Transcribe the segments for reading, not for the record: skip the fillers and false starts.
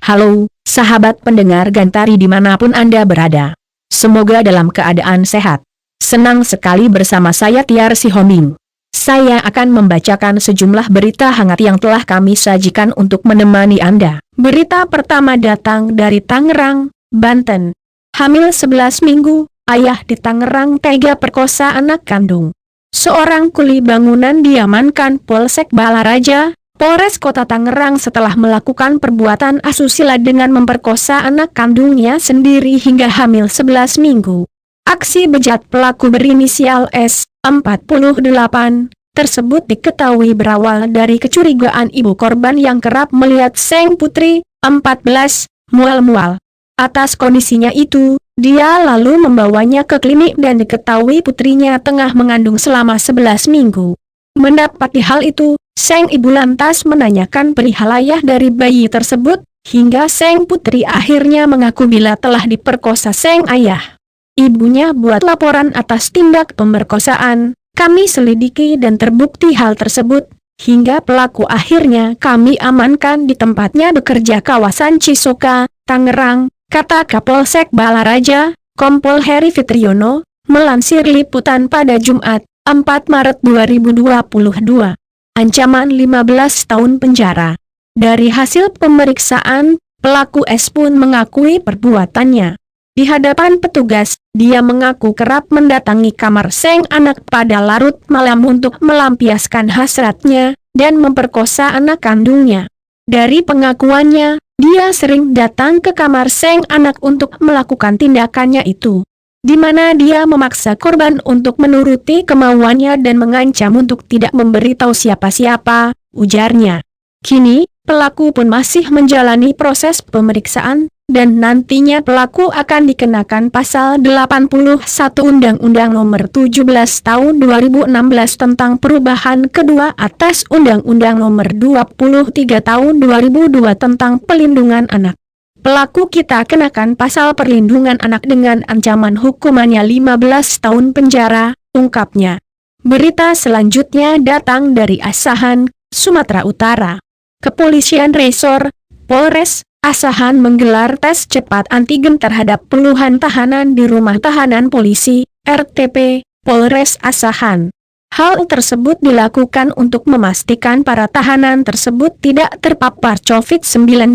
Halo, sahabat pendengar Gantari dimanapun Anda berada. Semoga dalam keadaan sehat. Senang sekali bersama saya Tiar Sihombing. Saya akan membacakan sejumlah berita hangat yang telah kami sajikan untuk menemani Anda. Berita pertama datang dari Tangerang, Banten. Hamil 11 minggu, ayah di Tangerang tega perkosa anak kandung. Seorang kuli bangunan diamankan Polsek Balaraja, Polres Kota Tangerang setelah melakukan perbuatan asusila dengan memperkosa anak kandungnya sendiri hingga hamil 11 minggu. Aksi bejat pelaku berinisial S, 48, tersebut diketahui berawal dari kecurigaan ibu korban yang kerap melihat sang putri, 14, mual-mual. Atas kondisinya itu, dia lalu membawanya ke klinik dan diketahui putrinya tengah mengandung selama 11 minggu. Mendapati hal itu, sang ibu lantas menanyakan perihal ayah dari bayi tersebut, hingga sang putri akhirnya mengaku bila telah diperkosa sang ayah. Ibunya buat laporan atas tindak pemerkosaan, kami selidiki dan terbukti hal tersebut, hingga pelaku akhirnya kami amankan di tempatnya bekerja kawasan Cisoka, Tangerang, kata Kapolsek Balaraja, Kompol Heri Fitriono, melansir liputan pada Jumat, 4 Maret 2022. Ancaman 15 tahun penjara. Dari hasil pemeriksaan, pelaku S pun mengakui perbuatannya. Di hadapan petugas, dia mengaku kerap mendatangi kamar sang anak pada larut malam untuk melampiaskan hasratnya, dan memperkosa anak kandungnya. Dari pengakuannya, dia sering datang ke kamar sang anak untuk melakukan tindakannya itu, di mana dia memaksa korban untuk menuruti kemauannya dan mengancam untuk tidak memberitahu siapa-siapa, ujarnya. Kini, pelaku pun masih menjalani proses pemeriksaan, dan nantinya pelaku akan dikenakan pasal 81 Undang-Undang Nomor 17 Tahun 2016 tentang perubahan kedua atas Undang-Undang Nomor 23 Tahun 2002 tentang Pelindungan Anak. Pelaku kita kenakan pasal perlindungan anak dengan ancaman hukumannya 15 tahun penjara, ungkapnya. Berita selanjutnya datang dari Asahan, Sumatera Utara. Kepolisian Resor Polres Asahan menggelar tes cepat antigen terhadap puluhan tahanan di rumah tahanan polisi, RTP, Polres Asahan. Hal tersebut dilakukan untuk memastikan para tahanan tersebut tidak terpapar COVID-19.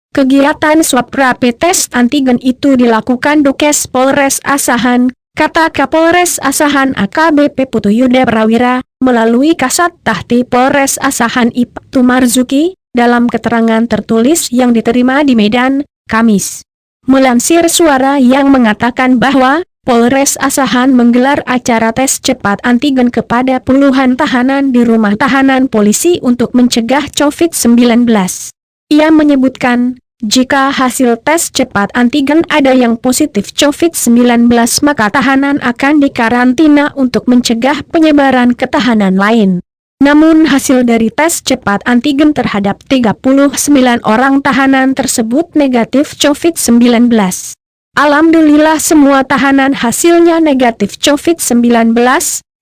Kegiatan swab rapid test antigen itu dilakukan Dokes Polres Asahan, kata Kapolres Asahan AKBP Putu Yuda Prawira, melalui Kasat Tahti Polres Asahan Ibtu Marzuki, dalam keterangan tertulis yang diterima di Medan, Kamis. Melansir suara yang mengatakan bahwa Polres Asahan menggelar acara tes cepat antigen kepada puluhan tahanan di rumah tahanan polisi untuk mencegah COVID-19. Ia menyebutkan, jika hasil tes cepat antigen ada yang positif COVID-19 maka tahanan akan dikarantina untuk mencegah penyebaran ke tahanan lain. Namun hasil dari tes cepat antigen terhadap 39 orang tahanan tersebut negatif COVID-19. Alhamdulillah semua tahanan hasilnya negatif COVID-19,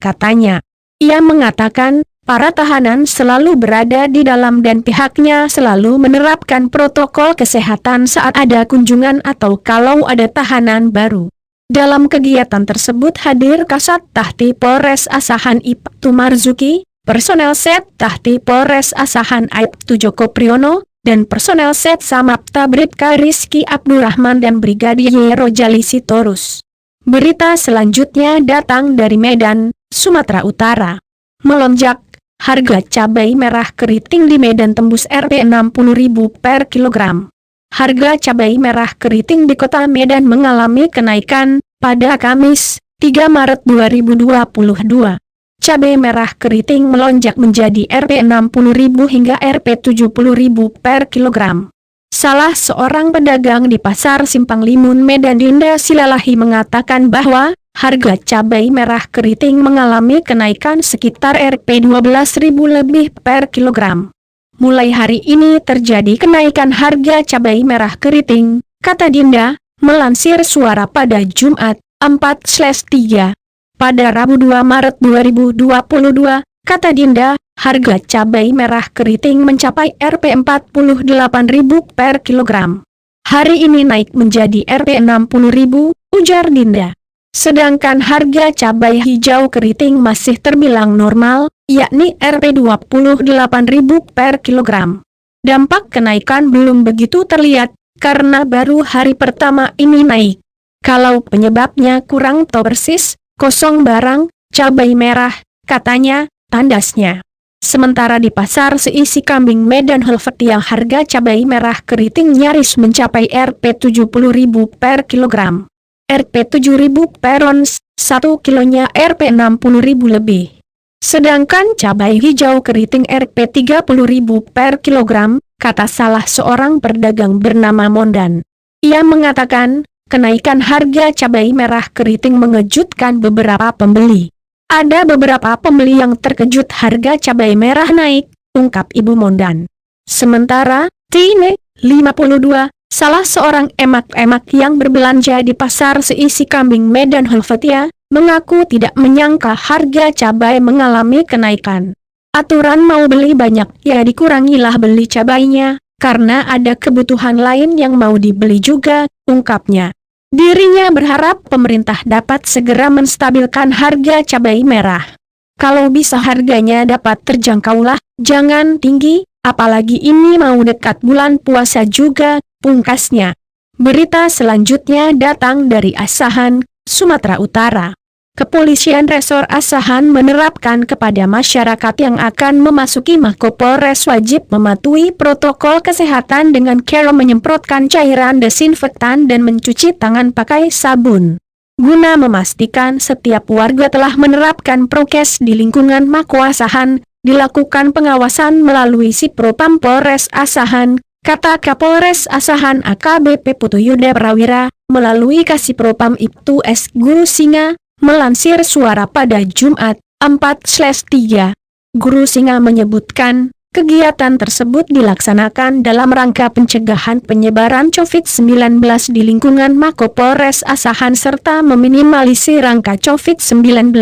katanya. Ia mengatakan, para tahanan selalu berada di dalam dan pihaknya selalu menerapkan protokol kesehatan saat ada kunjungan atau kalau ada tahanan baru. Dalam kegiatan tersebut hadir Kasat Tahti Polres Asahan Ibtu Marzuki, personel Set Tahti Polres Asahan Aibtu Joko Priyono, dan personel Set Samapta Bribka Rizky Abdurrahman dan Brigadir Rojali Sitorus. Berita selanjutnya datang dari Medan, Sumatera Utara. Melonjak, harga cabai merah keriting di Medan tembus Rp60.000 per kilogram. Harga cabai merah keriting di kota Medan mengalami kenaikan pada Kamis, 3 Maret 2022. Cabai merah keriting melonjak menjadi Rp60.000 hingga Rp70.000 per kilogram. Salah seorang pedagang di Pasar Simpang Limun Medan Dinda Silalahi mengatakan bahwa harga cabai merah keriting mengalami kenaikan sekitar Rp12.000 lebih per kilogram. Mulai hari ini terjadi kenaikan harga cabai merah keriting, kata Dinda, melansir suara pada Jumat, 4/3. Pada Rabu 2 Maret 2022, kata Dinda, harga cabai merah keriting mencapai Rp48.000 per kilogram. Hari ini naik menjadi Rp60.000, ujar Dinda. Sedangkan harga cabai hijau keriting masih terbilang normal, yakni Rp28.000 per kilogram. Dampak kenaikan belum begitu terlihat, karena baru hari pertama ini naik. Kalau penyebabnya kurang tahu persis, kosong barang, cabai merah, katanya, tandasnya. Sementara di pasar seisi kambing Medan Helvet yang harga cabai merah keriting nyaris mencapai Rp70.000 per kilogram. Rp7.000 per ons, 1 kilonya Rp60.000 lebih. Sedangkan cabai hijau keriting Rp30.000 per kilogram, kata salah seorang pedagang bernama Mondan. Ia mengatakan, kenaikan harga cabai merah keriting mengejutkan beberapa pembeli. Ada beberapa pembeli yang terkejut harga cabai merah naik, ungkap Ibu Mondan. Sementara, Tine, 52, salah seorang emak-emak yang berbelanja di pasar seisi kambing Medan Helvetia, mengaku tidak menyangka harga cabai mengalami kenaikan. Aturan mau beli banyak, ya dikurangilah beli cabainya, karena ada kebutuhan lain yang mau dibeli juga, ungkapnya. Dirinya berharap pemerintah dapat segera menstabilkan harga cabai merah. Kalau bisa harganya dapat terjangkaulah, jangan tinggi, apalagi ini mau dekat bulan puasa juga, pungkasnya. Berita selanjutnya datang dari Asahan, Sumatera Utara. Kepolisian Resor Asahan menerapkan kepada masyarakat yang akan memasuki Mako Polres wajib mematuhi protokol kesehatan dengan cara menyemprotkan cairan desinfektan dan mencuci tangan pakai sabun. Guna memastikan setiap warga telah menerapkan prokes di lingkungan Mako Asahan, dilakukan pengawasan melalui Sipropam Polres Asahan, kata Kapolres Asahan AKBP Putu Yuda Prawira, melalui Kasipropam Ibtu S. Guru Singa, melansir Suara pada Jumat, 4/3. Guru Singa menyebutkan, kegiatan tersebut dilaksanakan dalam rangka pencegahan penyebaran COVID-19 di lingkungan Mako Polres Asahan serta meminimalisir angka COVID-19.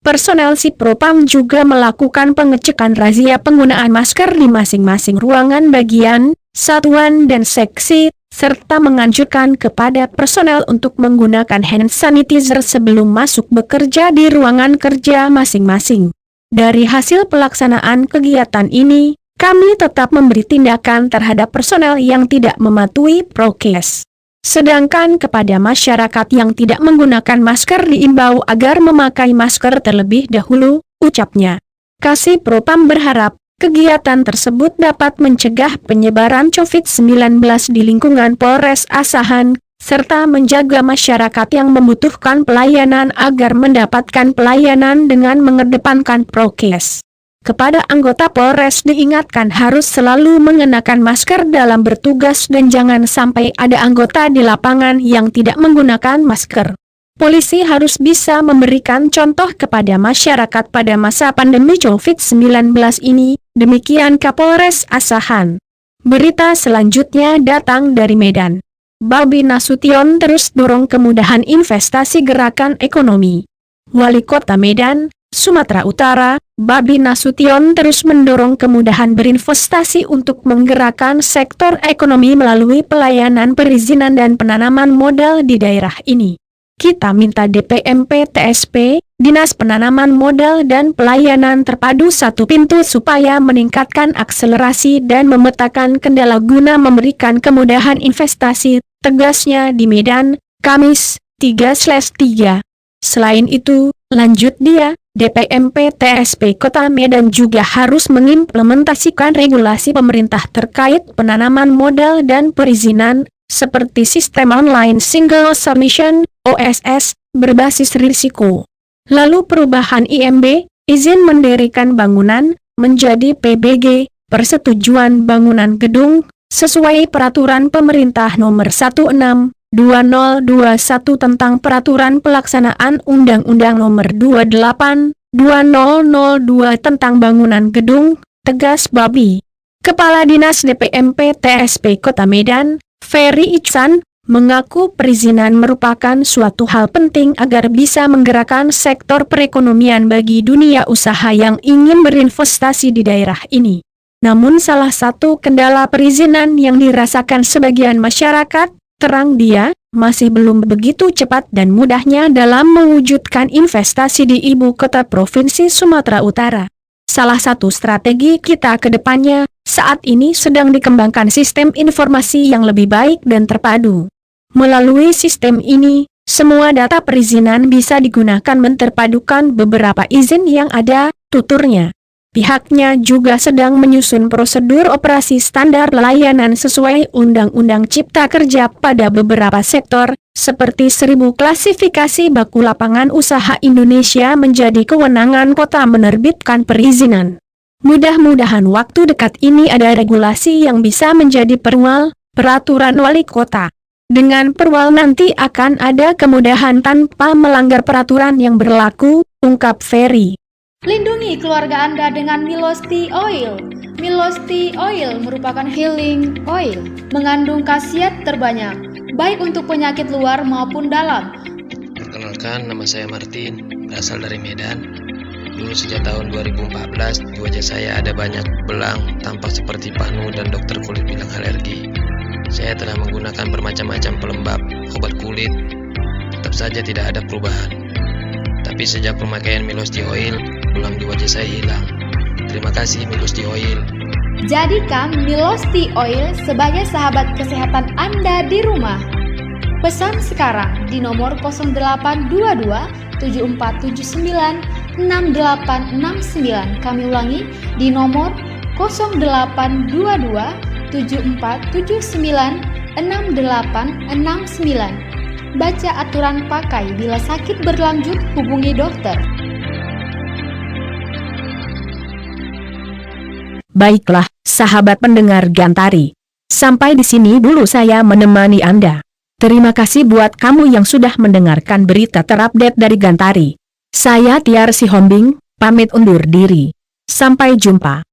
Personel Sipropam juga melakukan pengecekan razia penggunaan masker di masing-masing ruangan bagian, satuan dan seksi, serta menganjurkan kepada personel untuk menggunakan hand sanitizer sebelum masuk bekerja di ruangan kerja masing-masing. Dari hasil pelaksanaan kegiatan ini, kami tetap memberi tindakan terhadap personel yang tidak mematuhi prokes. Sedangkan kepada masyarakat yang tidak menggunakan masker diimbau agar memakai masker terlebih dahulu, ucapnya. Kasipropam berharap, kegiatan tersebut dapat mencegah penyebaran COVID-19 di lingkungan Polres Asahan, serta menjaga masyarakat yang membutuhkan pelayanan agar mendapatkan pelayanan dengan mengedepankan prokes. Kepada anggota Polres diingatkan harus selalu mengenakan masker dalam bertugas dan jangan sampai ada anggota di lapangan yang tidak menggunakan masker. Polisi harus bisa memberikan contoh kepada masyarakat pada masa pandemi COVID-19 ini, demikian Kapolres Asahan. Berita selanjutnya datang dari Medan. Bobi Nasution terus dorong kemudahan investasi gerakan ekonomi. Wali Kota Medan, Sumatera Utara, Bobi Nasution terus mendorong kemudahan berinvestasi untuk menggerakkan sektor ekonomi melalui pelayanan perizinan dan penanaman modal di daerah ini. Kita minta DPMP TSP, Dinas Penanaman Modal dan Pelayanan Terpadu satu pintu supaya meningkatkan akselerasi dan memetakan kendala guna memberikan kemudahan investasi, tegasnya di Medan, Kamis, 3/3. Selain itu, lanjut dia, DPMP TSP Kota Medan juga harus mengimplementasikan regulasi pemerintah terkait penanaman modal dan perizinan, seperti sistem online single submission, OSS, berbasis risiko. Lalu perubahan IMB, izin mendirikan bangunan, menjadi PBG, persetujuan bangunan gedung, sesuai peraturan pemerintah nomor 16/2021 tentang peraturan pelaksanaan Undang-Undang nomor 28/2002 tentang bangunan gedung, tegas Bobi. Kepala Dinas DPMP TSP Kota Medan, Ferry Iksan, mengaku perizinan merupakan suatu hal penting agar bisa menggerakkan sektor perekonomian bagi dunia usaha yang ingin berinvestasi di daerah ini. Namun salah satu kendala perizinan yang dirasakan sebagian masyarakat, terang dia, masih belum begitu cepat dan mudahnya dalam mewujudkan investasi di ibu kota Provinsi Sumatera Utara. Salah satu strategi kita ke depannya, saat ini sedang dikembangkan sistem informasi yang lebih baik dan terpadu. Melalui sistem ini, semua data perizinan bisa digunakan menterpadukan beberapa izin yang ada, tuturnya. Pihaknya juga sedang menyusun prosedur operasi standar layanan sesuai Undang-Undang Cipta Kerja pada beberapa sektor, seperti 1000 klasifikasi baku lapangan usaha Indonesia menjadi kewenangan kota menerbitkan perizinan. Mudah-mudahan waktu dekat ini ada regulasi yang bisa menjadi peraturan wali kota. Dengan perwal nanti akan ada kemudahan tanpa melanggar peraturan yang berlaku, ungkap Ferry. Lindungi keluarga Anda dengan Milos Tea Oil. Milos Tea Oil merupakan healing oil, mengandung khasiat terbanyak, baik untuk penyakit luar maupun dalam. Perkenalkan, nama saya Martin, berasal dari Medan. Dulu sejak tahun 2014, di wajah saya ada banyak belang, tampak seperti panu dan dokter kulit bilang alergi. Saya telah menggunakan bermacam-macam pelembab, obat kulit, tetap saja tidak ada perubahan. Tapi sejak pemakaian Milos Tea Oil, belang di wajah saya hilang. Terima kasih Milos Tea Oil. Jadikan Milos Tea Oil sebagai sahabat kesehatan Anda di rumah. Pesan sekarang di nomor 0822 7479 6869. Kami ulangi di nomor 0822 7479 6869. Baca aturan pakai, bila sakit berlanjut hubungi dokter. Baiklah, sahabat pendengar Gantari. Sampai di sini dulu saya menemani Anda. Terima kasih buat kamu yang sudah mendengarkan berita terupdate dari Gantari. Saya Tiar Sihombing, pamit undur diri. Sampai jumpa.